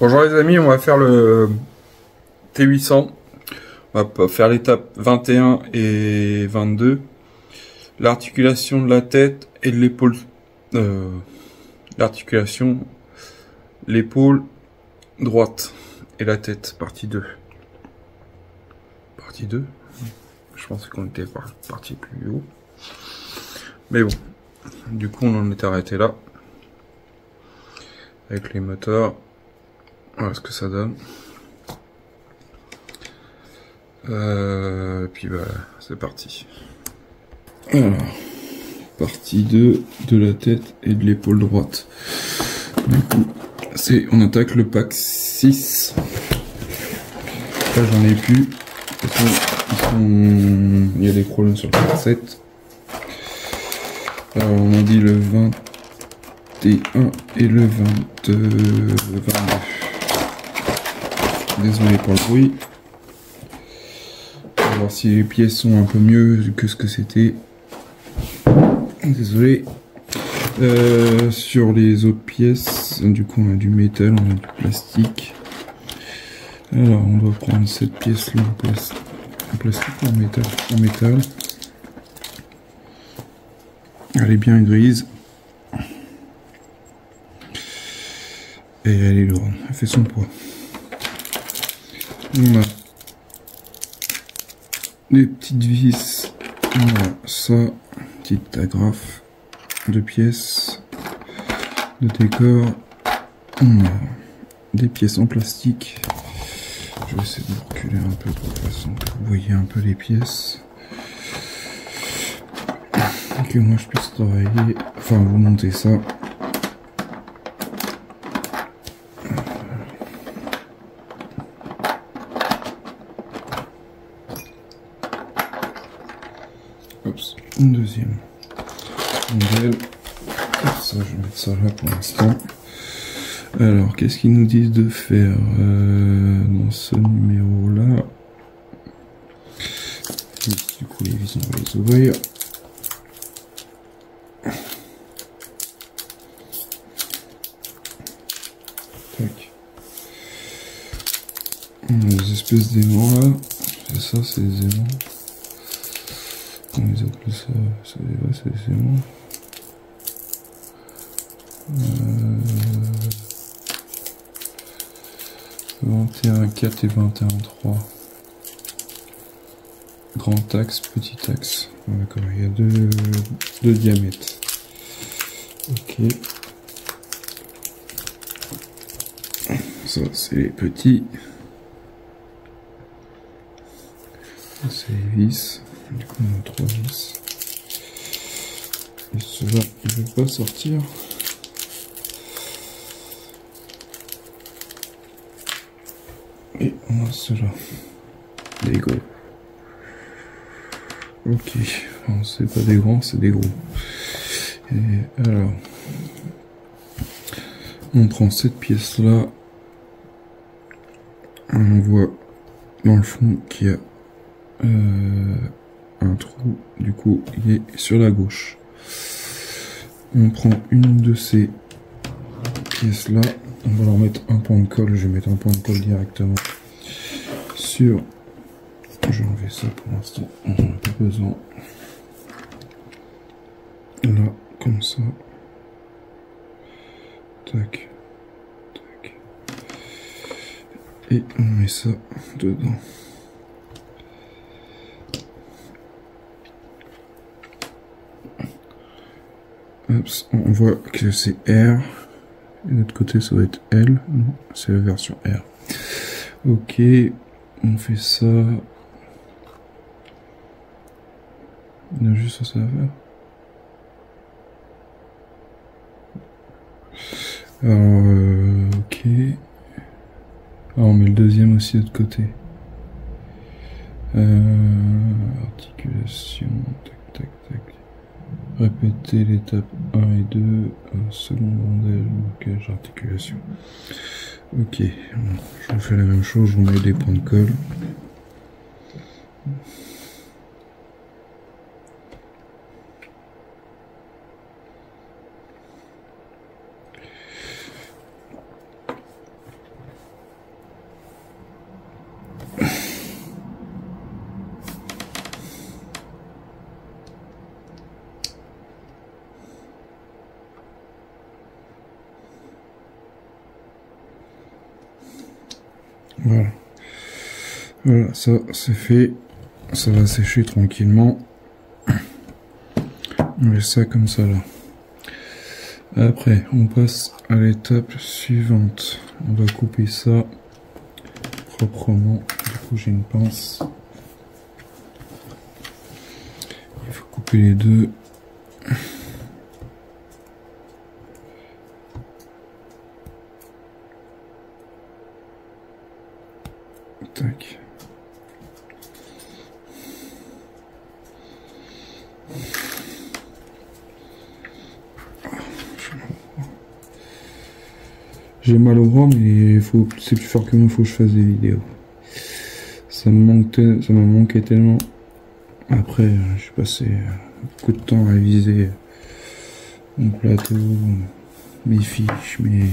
Bonjour les amis, on va faire le T800. On va faire l'étape 21 et 22. L'articulation de la tête et de l'épaule. L'articulation, l'épaule droite et la tête, partie 2. Partie 2. Je pensais qu'on était parti plus haut. Mais bon, du coup on en est arrêté là. Avec les moteurs. Voilà ce que ça donne. Et puis bah, c'est parti. Alors, partie 2 de la tête et de l'épaule droite. Du coup, on attaque le pack 6. Là j'en ai plus. Il y a des problèmes sur le pack 7. Alors on a dit le 21 et le 22. Désolé pour le bruit. On va voir si les pièces sont un peu mieux que ce que c'était. Désolé. Sur les autres pièces, du coup on a du métal, on a du plastique. Alors on doit prendre cette pièce là en plastique ou en métal. En métal. Elle est bien grise. Et elle est lourde, elle fait son poids. On a des petites vis. Voilà, ça, petite agrafe, 2 pièces de décor. On a des pièces en plastique. Je vais essayer de reculer un peu de toute façon que vous voyez un peu les pièces. Et que moi je puisse travailler, enfin vous monter ça. Oups, une deuxième modèle. Ça, je vais mettre ça là pour l'instant. Alors, qu'est-ce qu'ils nous disent de faire dans ce numéro-là? Du coup, les vis, on va les ouvrir. Tac. On a des espèces d'aimants là. C'est ça, c'est des aimants. Comment ils appellent ça? C'est des aimants. 21,4 et 21,3. Grand axe, petit axe. D'accord, il y a deux diamètres. Ok. Ça, c'est les petits. C'est les vis. Du coup, on a 3 vis. Et ceux-là, il ne veut pas sortir. Et on a ceux-là. Des gros. Ok. Enfin, c'est pas des grands, c'est des gros. Et alors, on prend cette pièce-là. On voit dans le fond qu'il y a un trou. Du coup, il est sur la gauche. On prend une de ces pièces-là. On va leur mettre un point de colle. Je vais mettre un point de colle directement sur. Je vais enlever ça pour l'instant. On n'en a pas besoin. Là, comme ça. Tac. Tac. Et on met ça dedans. Hop, on voit que c'est R. Et de l'autre côté, ça doit être L. Non, c'est la version R. Ok, on fait ça. On a juste ça à faire. Alors, ok. Ah, on met le deuxième aussi de l'autre côté. Articulation, tac, tac, tac. Répétez l'étape 1 et 2, seconde rondelle, blocage, articulation. Ok, je vous fais la même chose, je vous mets des points de colle. Voilà. Voilà, ça c'est fait. Ça va sécher tranquillement. On met ça comme ça là. Après, on passe à l'étape suivante. On va couper ça proprement. Du coup, j'ai une pince. Il faut couper les deux. Tac. J'ai mal au bras, mais c'est plus fort que moi, faut que je fasse des vidéos. Ça m'a manqué tellement. Après, j'ai passé beaucoup de temps à réviser mon plateau, mes fiches, mais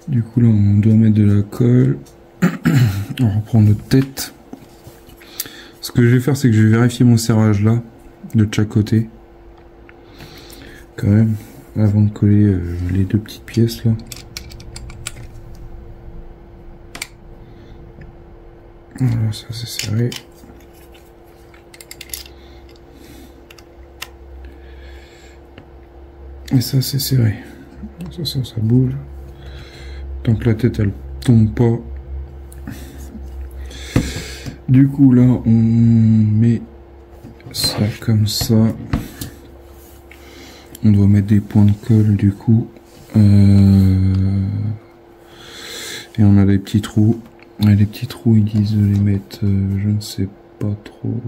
du coup là, on doit mettre de la colle. On reprend notre tête. Ce que je vais faire, c'est que je vais vérifier mon serrage là, de chaque côté. Quand même, avant de coller les deux petites pièces là. Voilà, ça c'est serré. Et ça c'est serré. Ça bouge. Tant que la tête elle tombe pas. Du coup là on met ça comme ça. On doit mettre des points de colle du coup. Et on a des petits trous. Et les petits trous ils disent de les mettre, je ne sais pas trop.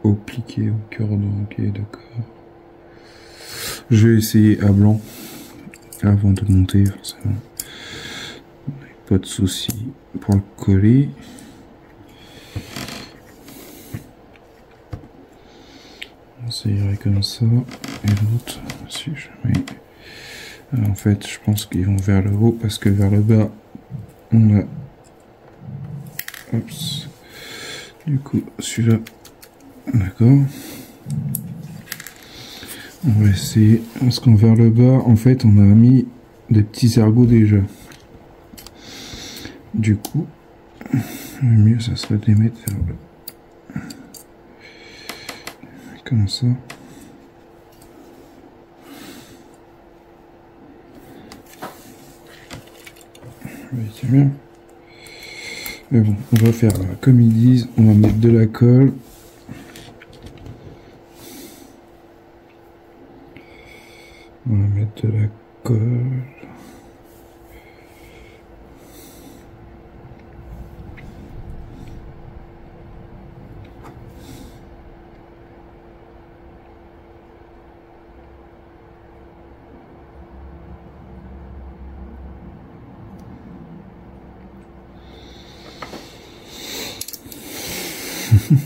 Au pliqué, au cordon, ok d'accord. Je vais essayer à blanc avant de monter forcément. Pas de souci pour le coller. Ça irait comme ça. Et l'autre, si je mets... En fait, je pense qu'ils vont vers le haut parce que vers le bas, on a... Oups. Du coup, celui-là, d'accord. On va essayer, parce qu'en vers le bas, en fait, on a mis des petits ergots déjà. Du coup, le mieux, ça serait de les mettre vers le bas. Comme ça. Oui, c'est bien. Mais bon, on va faire comme ils disent, on va mettre de la colle. On va mettre de la colle.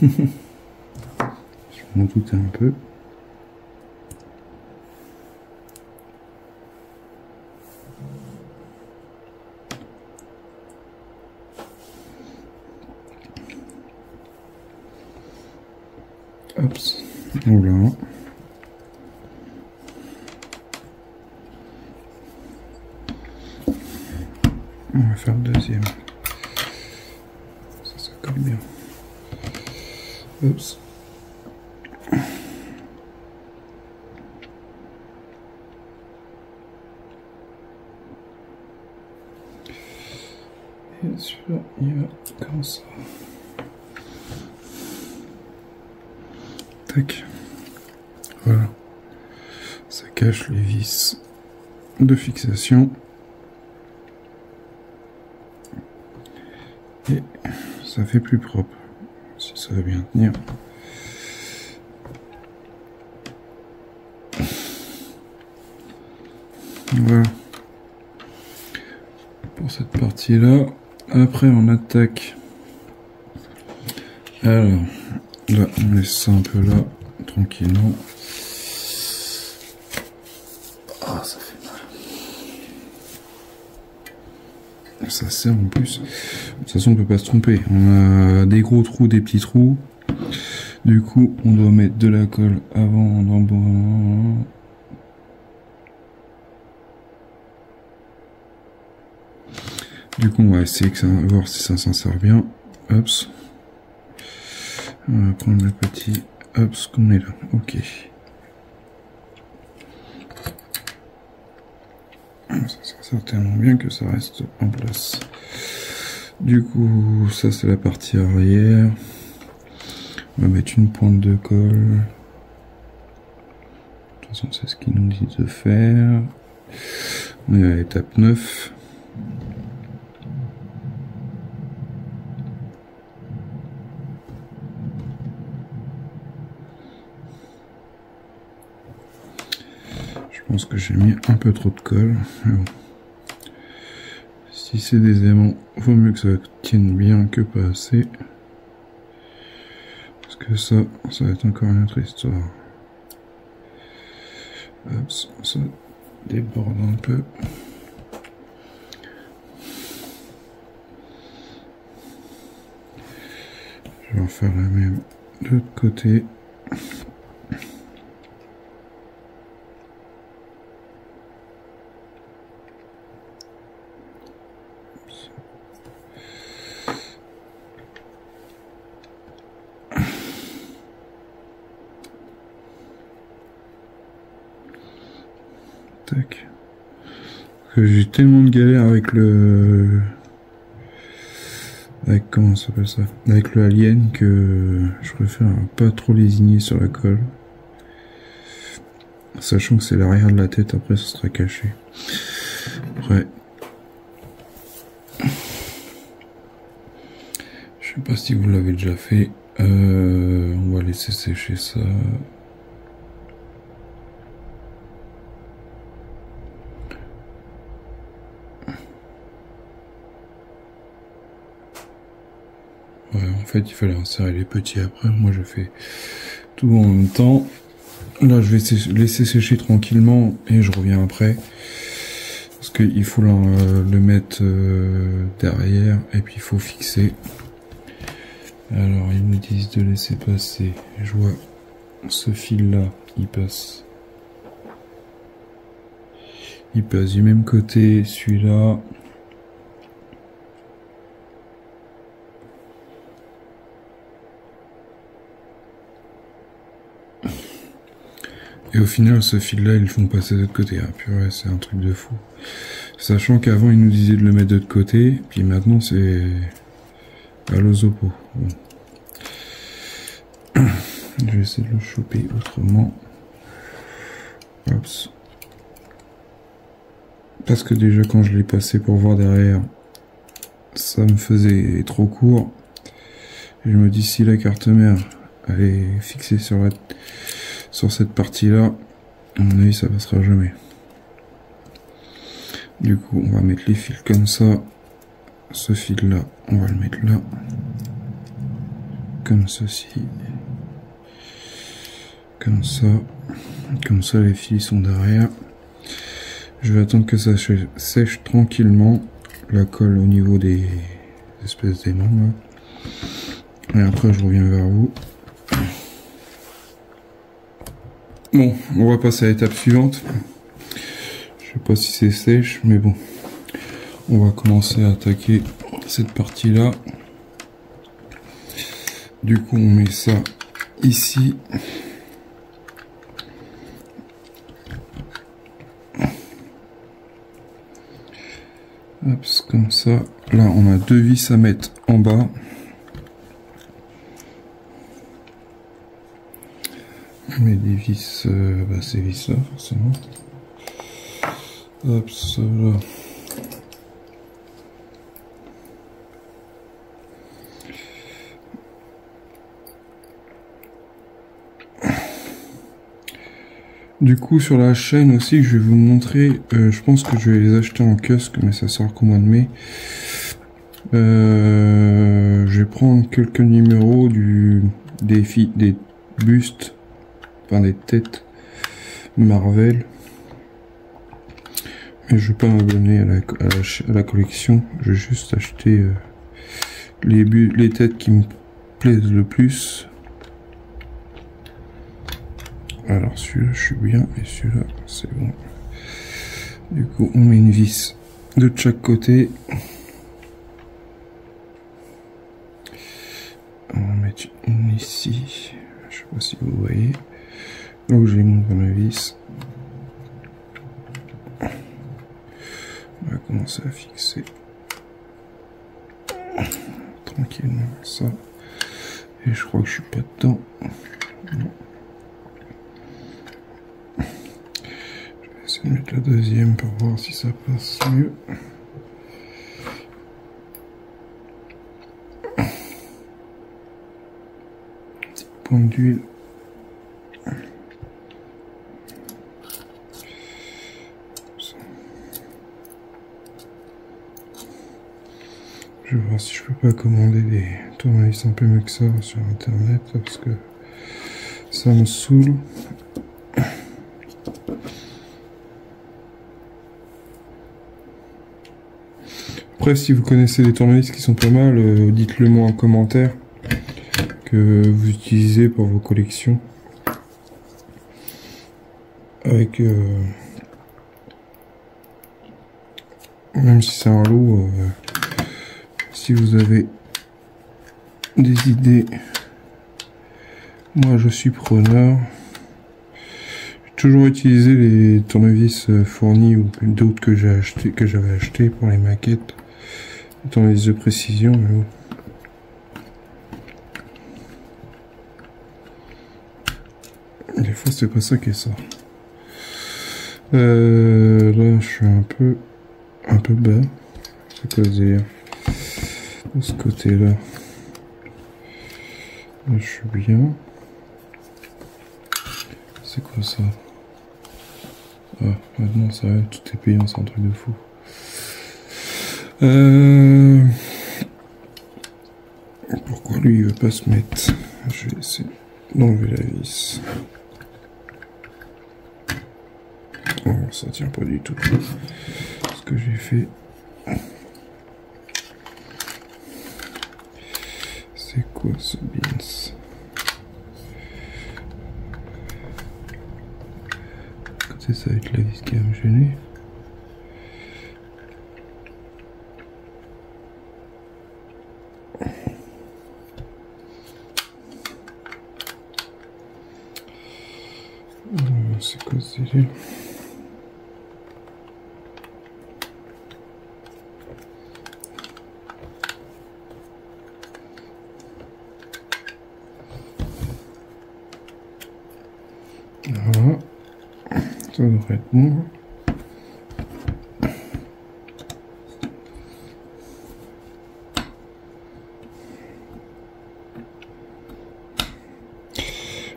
Je m'en doutais un peu. Hop, voilà. On va faire le deuxième. Ça colle bien. Oups. Et celui-là, il va comme ça. Tac. Voilà. Ça cache les vis de fixation. Et ça fait plus propre. Si ça va bien tenir. Voilà. Pour cette partie-là. Après, on attaque. Alors, là, on laisse ça un peu là, tranquillement. Ah, ça fait mal. Ça serre en plus. De toute façon, on peut pas se tromper. On a des gros trous, des petits trous. Du coup, on doit mettre de la colle avant d'emboîter. Du coup, on va essayer que ça, voir si ça s'en sert bien. Hop. On va prendre le petit. Hop, qu'on est là. Ok. Ça sert certainement bien que ça reste en place. Du coup, ça c'est la partie arrière. On va mettre une pointe de colle. De toute façon, c'est ce qu'ils nous disent de faire. On est à l'étape 9. Je pense que j'ai mis un peu trop de colle. Mais bon. Si c'est des aimants, vaut mieux que ça tienne bien que pas assez. Parce que ça va être encore une autre histoire. Hop, ça déborde un peu. Je vais en faire la même de l'autre côté. Tac. J'ai tellement de galères avec le... comment ça s'appelle ça? Avec le alien que je préfère pas trop lésigner sur la colle. Sachant que c'est l'arrière de la tête, après ça sera caché. Après... Je sais pas si vous l'avez déjà fait. On va laisser sécher ça. Ouais, en fait, il fallait insérer les petits après. Moi, je fais tout en même temps. Là, je vais laisser sécher tranquillement et je reviens après. Parce qu'il faut le mettre derrière et puis il faut fixer. Alors, ils me disent de laisser passer. Je vois ce fil-là, il passe. Il passe du même côté, celui-là. Et au final, ce fil-là, ils le font passer de l'autre côté. Ah, purée, c'est un truc de fou. Sachant qu'avant, ils nous disaient de le mettre de l'autre côté, puis maintenant, c'est à l'osopo. Bon. Je vais essayer de le choper autrement. Hop. Parce que déjà, quand je l'ai passé pour voir derrière, ça me faisait trop court. Et je me dis, si la carte mère, elle est fixée sur cette partie-là, à mon avis, ça passera jamais. Du coup, on va mettre les fils comme ça. Ce fil-là, on va le mettre là. Comme ceci. Comme ça. Comme ça, les fils sont derrière. Je vais attendre que ça sèche tranquillement. La colle au niveau des espèces d'aimants. Et après, je reviens vers vous. Bon, on va passer à l'étape suivante. Je sais pas si c'est sèche, mais bon. On va commencer à attaquer cette partie-là. Du coup, on met ça ici. Hop, comme ça. Là, on a 2 vis à mettre en bas. On met des vis, ces vis là, forcément. Hop, ça là. Du coup, sur la chaîne aussi, je vais vous montrer, je pense que je vais les acheter en kiosque, mais ça sort qu'au mois de mai. Je vais prendre quelques numéros des bustes, enfin des têtes Marvel. Mais je vais pas m'abonner à la collection, je vais juste acheter les têtes qui me plaisent le plus. Alors celui-là je suis bien et celui-là c'est bon. Du coup on met une vis de chaque côté. voyez, là où j'ai mon tournevis. On va commencer à fixer tranquillement ça. Et je crois que je suis pas dedans. Non. Je vais essayer de mettre la deuxième pour voir si ça passe mieux. Petit point d'huile. Je vais voir si je peux pas commander des tournevis un peu mieux que ça sur internet parce que ça me saoule. Après, si vous connaissez des tournevis qui sont pas mal, dites-le moi en commentaire que vous utilisez pour vos collections. Avec même si c'est un lot, si vous avez des idées, moi je suis preneur. J'ai toujours utilisé les tournevis fournis ou d'autres que j'avais acheté pour les maquettes, les tournevis de précision. Mais bon. Des fois c'est pas ça qui est ça. Là je suis un peu bas, c'est-à-dire de ce côté-là. Là je suis bien. C'est quoi ça? Ah, maintenant ça va, tout est payant, c'est un truc de fou. Pourquoi lui il veut pas se mettre? Je vais essayer d'enlever la vis. Oh, ça tient pas du tout. Ce que j'ai fait, c'est quoi ce beans? Côté ça va être la vis qui va me gêner. C'est quoi ce délire? Voilà, ça devrait être bon.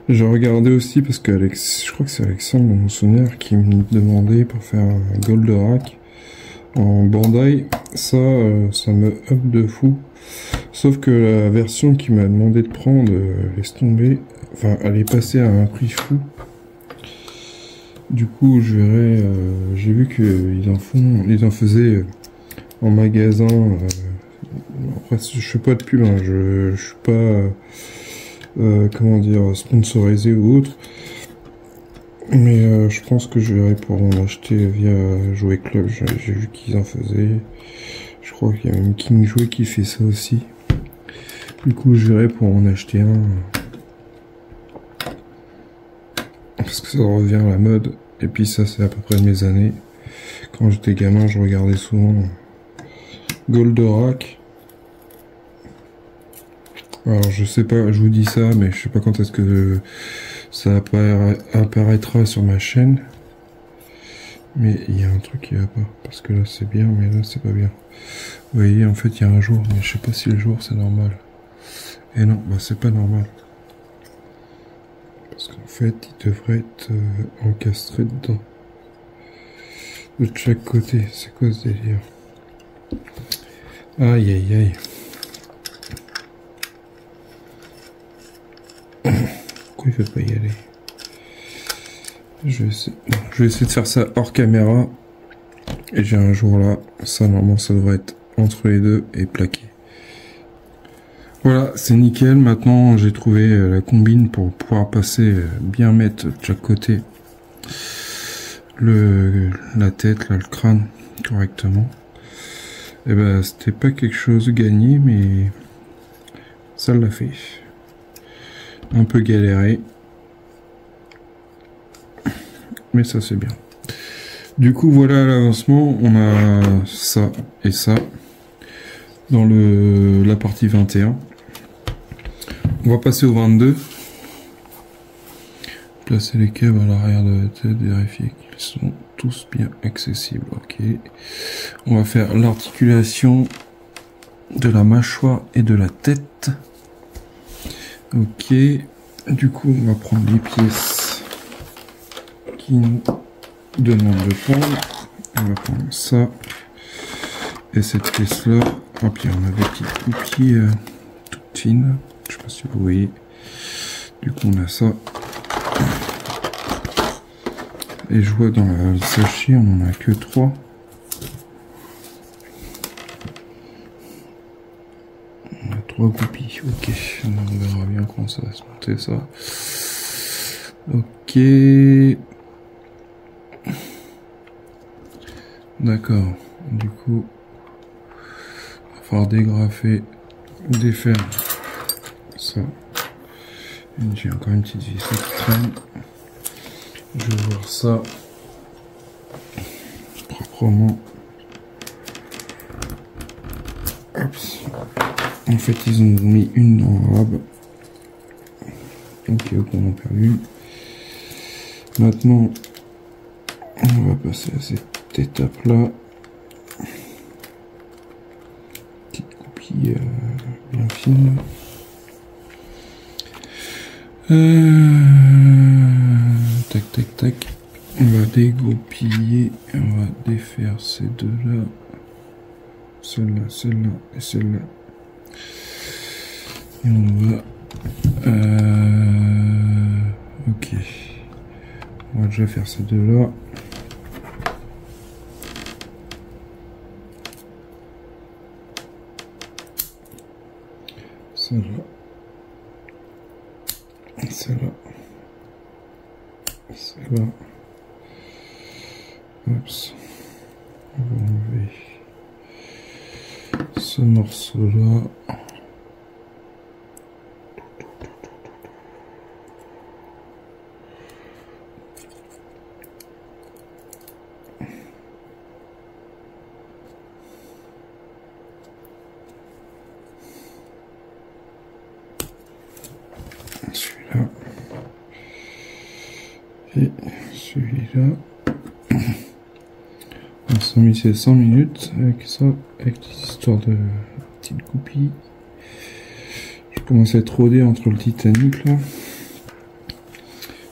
J'ai regardé aussi parce que je crois que c'est Alexandre, mon souvenir, qui me demandait pour faire un Goldorak en Bandai. Ça me up de fou. Sauf que la version qu'il m'a demandé de prendre, laisse tomber. Enfin, elle est passée à un prix fou. Du coup, je verrai. J'ai vu qu'ils en faisaient en magasin. Après, je fais pas de pub, hein, je suis pas. Comment dire, sponsorisé ou autre, mais je pense que je verrai pour en acheter via Jouet Club. J'ai vu qu'ils en faisaient, je crois qu'il y a même King Jouet qui fait ça aussi. Du coup je verrai pour en acheter un parce que ça revient à la mode, et puis ça c'est à peu près de mes années. Quand j'étais gamin je regardais souvent Goldorak. Alors je sais pas, je vous dis ça, mais je sais pas quand est-ce que ça apparaîtra sur ma chaîne. Mais il y a un truc qui va pas, parce que là c'est bien, mais là c'est pas bien. Vous voyez, en fait il y a un jour, mais je sais pas si le jour c'est normal. Et non, bah c'est pas normal. Parce qu'en fait il devrait être encastré dedans. De chaque côté, c'est quoi ce délire? Aïe aïe aïe. Pourquoi il veut pas y aller? Je vais essayer de faire ça hors caméra. Et j'ai un jour là, ça normalement ça devrait être entre les deux et plaqué. Voilà, c'est nickel. Maintenant j'ai trouvé la combine pour pouvoir passer, bien mettre de chaque côté la tête, là, le crâne correctement. Et ben c'était pas quelque chose de gagné, mais ça l'a fait. Un peu galéré, mais ça c'est bien. Du coup voilà l'avancement, on a ça et ça dans la partie 21. On va passer au 22. Placer les câbles à l'arrière de la tête, vérifier qu'ils sont tous bien accessibles. Ok. On va faire l'articulation de la mâchoire et de la tête. Ok. Du coup, on va prendre les pièces qui nous demandent de prendre. On va prendre ça et cette pièce-là. Et puis on a des petites coupilles toutes fines. Je sais pas si vous voyez. Du coup, on a ça. Et je vois dans le sachet, on en a que 3. On a 3 coupilles. Ok, on verra bien comment ça va se monter ça. Ok. D'accord. Du coup, il va falloir dégrafer, défaire ça. J'ai encore une petite vis qui traîne. Je vais voir ça proprement. Oups. En fait, ils ont mis une dans l'arabe. Ok, on en perd une. Maintenant, on va passer à cette étape-là. Petite coupille bien fine. Tac, tac, tac. On va dégoupiller. On va défaire ces deux-là. Celle-là, celle-là et celle-là. Et on va... ok. On va déjà faire ces deux-là. Celle-là. Celle-là. Celle-là. Oups. On va enlever ce morceau-là. Celui-là. Et celui-là. On s'est mis ces 100 minutes avec ça, avec des histoires de petites coupilles. Je commence à être rodé entre le Titanic là.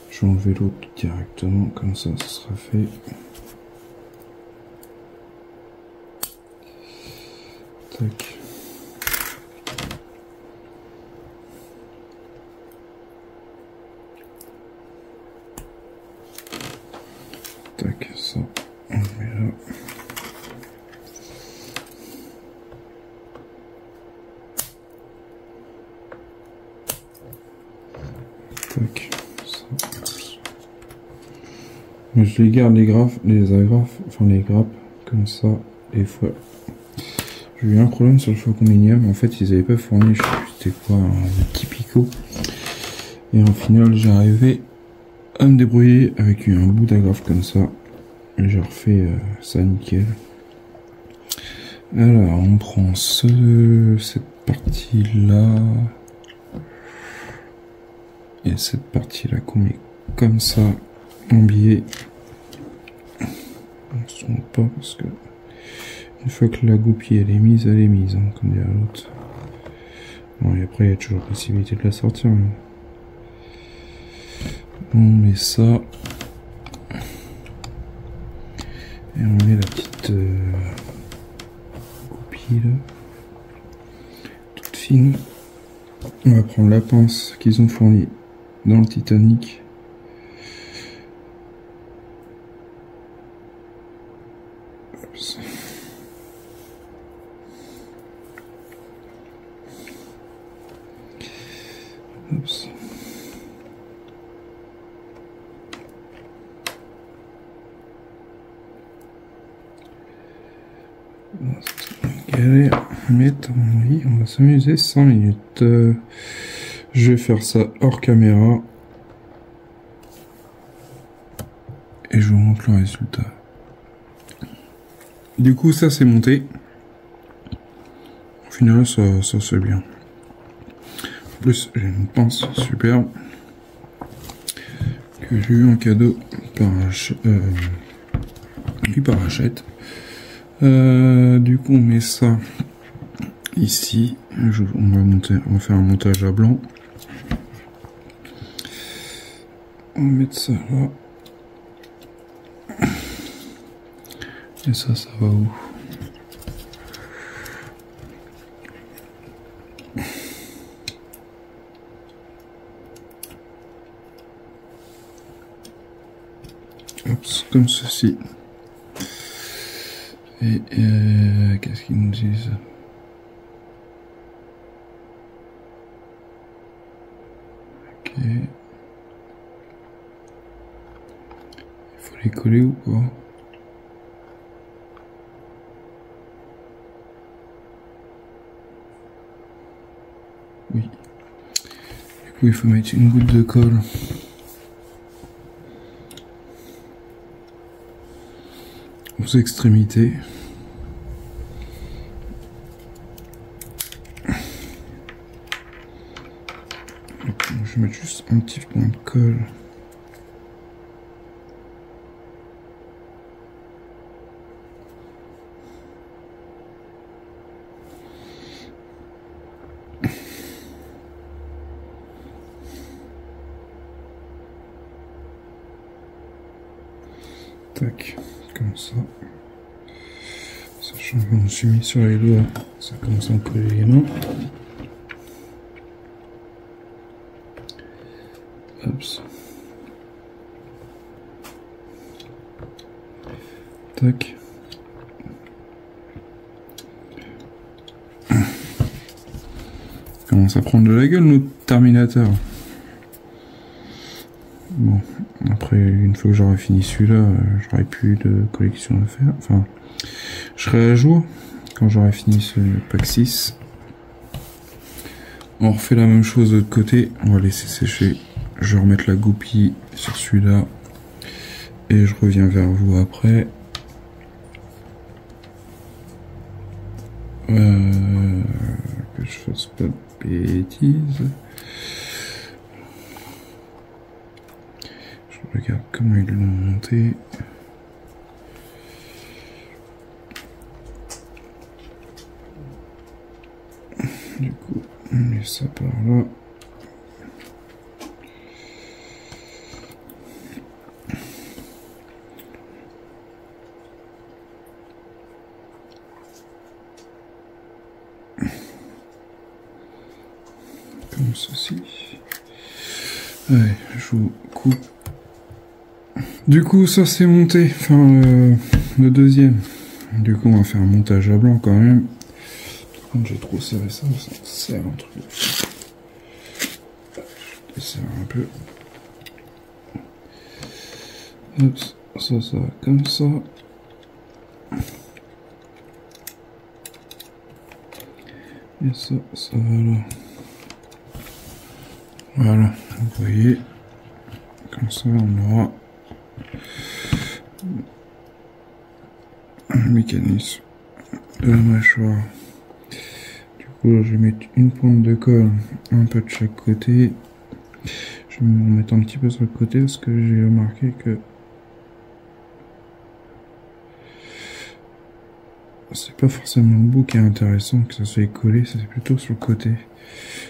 Je vais enlever l'autre directement, comme ça, ça sera fait. Tac. Tac, ça, on met là. Tac, ça. Mais je les garde les agrafes, enfin les grappes, comme ça, des fois. J'ai eu un problème sur le Faucon Minium, en fait ils n'avaient pas fourni, je sais plus c'était quoi, un petit picot. Et en final j'ai arrivé à me débrouiller avec un bout d'agrafe comme ça. Et j'ai refait ça nickel. Alors on prend cette partie là. Et cette partie là qu'on met comme ça en biais. On se trompe pas parce que une fois que la goupille elle est mise, hein, comme dirait l'autre. Bon, et après il y a toujours la possibilité de la sortir. Mais... on met ça. Et on met la petite goupille là. Toute fine. On va prendre la pince qu'ils ont fournie dans le Titanic. Oups. Oups. C'est une galère, mais tant pis, on va s'amuser 100 minutes. Je vais faire ça hors caméra. et je vous montre le résultat. Du coup, ça c'est monté. Au final, ça c'est bien. En plus, j'ai une pince superbe que j'ai eu en cadeau par Hachette. Du coup, on met ça ici. On va faire un montage à blanc. On va mettre ça là. Et ça va où? Hop, comme ceci. Et qu'est-ce qu'ils nous disent? Ok. Il faut les coller ou pas? Oui. Du coup, il faut mettre une goutte de colle. Aux extrémités. Je vais mettre juste un petit point de colle. Tac, comme ça. Sachant que je me suis mis sur les doigts, ça commence à me coller les mains. Hop. Tac. Commence à prendre de la gueule notre Terminator. Bon, après une fois que j'aurai fini celui-là, j'aurai plus de collection à faire. Enfin, je serai à jour quand j'aurai fini ce pack 6. On refait la même chose de l'autre côté, on va laisser sécher. Je vais remettre la goupille sur celui-là et je reviens vers vous après. Que je fasse pas de bêtises. Je regarde comment ils l'ont monté. Du coup, on met ça par là. Comme ceci. Allez, je vous coupe. Du coup, ça c'est monté. Enfin, le deuxième. Du coup, on va faire un montage à blanc quand même. Par contre, j'ai trop serré ça, ça serre un truc. Je desserre un peu. Hop, ça va comme ça. Et ça va là. Voilà, vous voyez, comme ça on aura un mécanisme de la mâchoire. Du coup, je vais mettre une pointe de colle, un peu de chaque côté. Je vais me mettre un petit peu sur le côté parce que j'ai remarqué que c'est pas forcément le bout qui est intéressant, que ça soit collé, c'est plutôt sur le côté,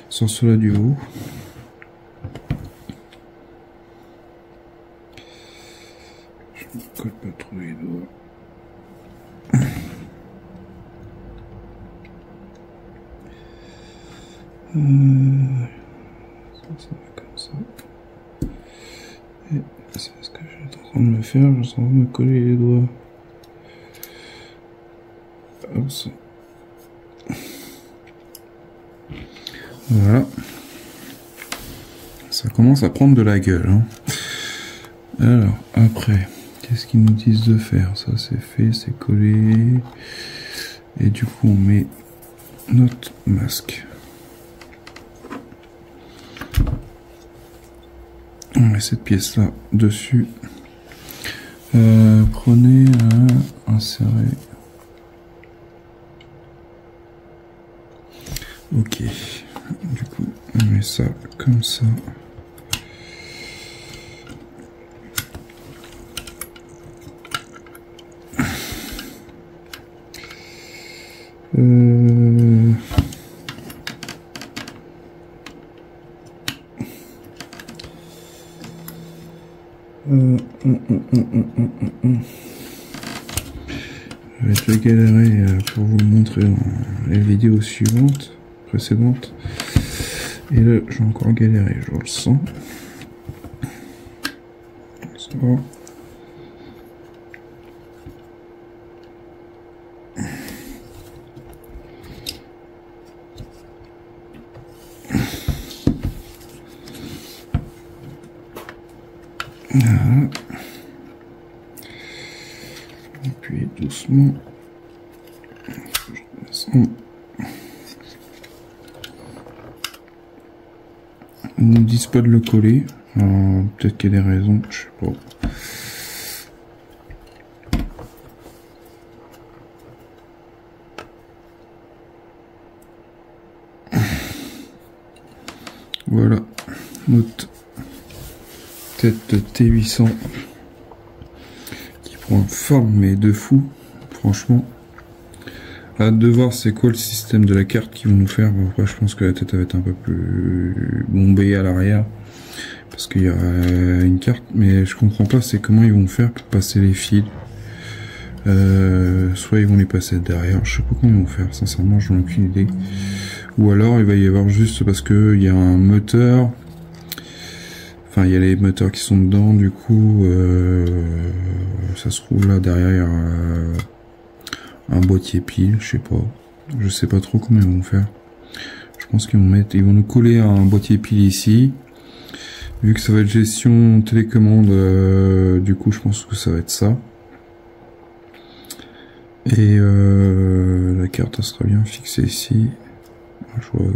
sur cela du haut. Je ne colle pas trop les doigts. Ça va comme ça. Et c'est ce que j'étais en train de me faire, je suis en train de me coller les doigts. Hop. Voilà. Ça commence à prendre de la gueule. Hein. Alors, après, qu'est-ce qu'ils nous disent de faire? Ça c'est fait, c'est collé. Et du coup, on met notre masque. On met cette pièce-là dessus. Prenez insérer. Ok. Du coup, on met ça comme ça. Je vais te galérer pour vous le montrer dans les vidéos suivantes, précédentes. Et là, j'ai encore galéré, je le sens. Ça va. Voilà. Et puis doucement. Ils ne disent pas de le coller. Peut-être qu'il y a des raisons, je sais pas. Voilà notre tête de T800 qui prend forme mais de fou, franchement. Hâte de voir c'est quoi le système de la carte qu'ils vont nous faire. Bon, après je pense que la tête va être un peu plus bombée à l'arrière parce qu'il y a une carte, mais je comprends pas c'est comment ils vont faire pour passer les fils. Soit ils vont les passer derrière, je sais pas comment ils vont faire, sincèrement j'en ai aucune idée. Ou alors il va y avoir juste parce que il y a un moteur, enfin il y a les moteurs qui sont dedans, du coup ça se trouve là derrière un boîtier pile, je sais pas trop comment ils vont faire. Je pense qu'ils vont nous coller un boîtier pile ici. Vu que ça va être gestion télécommande, du coup je pense que ça va être ça. Et la carte elle sera bien fixée ici.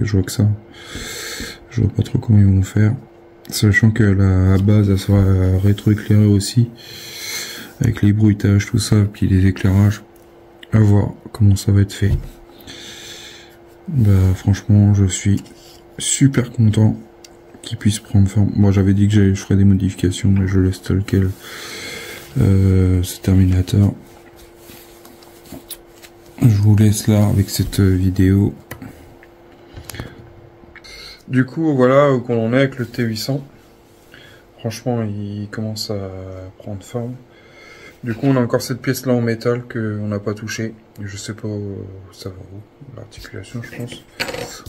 Je vois que ça. Je vois pas trop comment ils vont faire. Sachant que la base elle sera rétroéclairée aussi. Avec les bruitages, tout ça, puis les éclairages. À voir comment ça va être fait. Bah franchement je suis super content qu'il puisse prendre forme. Moi j'avais dit que je ferais des modifications, mais je laisse tel quel ce Terminator. Je vous laisse là avec cette vidéo. Du coup voilà où on en est avec le T800. Franchement il commence à prendre forme. Du coup on a encore cette pièce là en métal qu'on n'a pas touché. Je sais pas où ça va où. L'articulation je pense.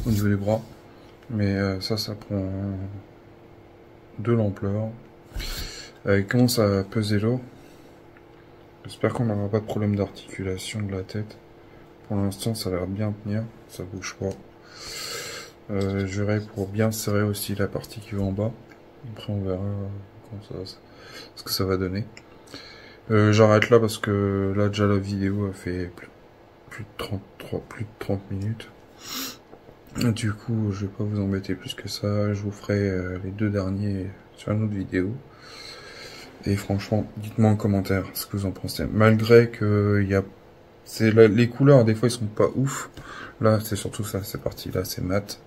Au niveau des bras. Mais ça prend de l'ampleur. Il commence à peser lourd. J'espère qu'on n'aura pas de problème d'articulation de la tête. Pour l'instant ça a l'air de bien tenir. Ça bouge pas. Je verrai pour bien serrer aussi la partie qui va en bas. Après on verra ce que ça va donner. J'arrête là parce que là déjà la vidéo a fait plus de 30 minutes. Du coup je vais pas vous embêter plus que ça. Je vous ferai les deux derniers sur une autre vidéo. Et franchement dites-moi en commentaire ce que vous en pensez. Malgré que les couleurs des fois ils sont pas ouf. Là c'est surtout ça, c'est parti, là c'est mat.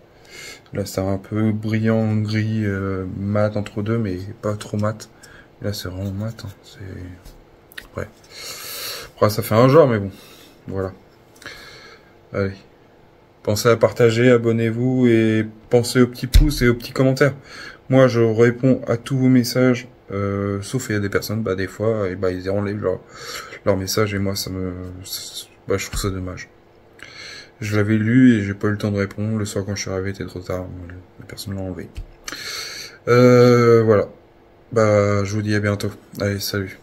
Là c'est un peu brillant, gris, mat entre deux, mais pas trop mat. Et là c'est vraiment mat, hein. C'est... Après ça fait un genre, mais bon, voilà. Allez, pensez à partager, abonnez-vous et pensez aux petits pouces et aux petits commentaires. Moi je réponds à tous vos messages, sauf il y a des personnes, des fois, et ils enlèvent leur message et moi je trouve ça dommage. Je l'avais lu et j'ai pas eu le temps de répondre. Le soir quand je suis arrivé, il était trop tard. La personne l'a enlevé. Voilà. Je vous dis à bientôt. Allez, salut.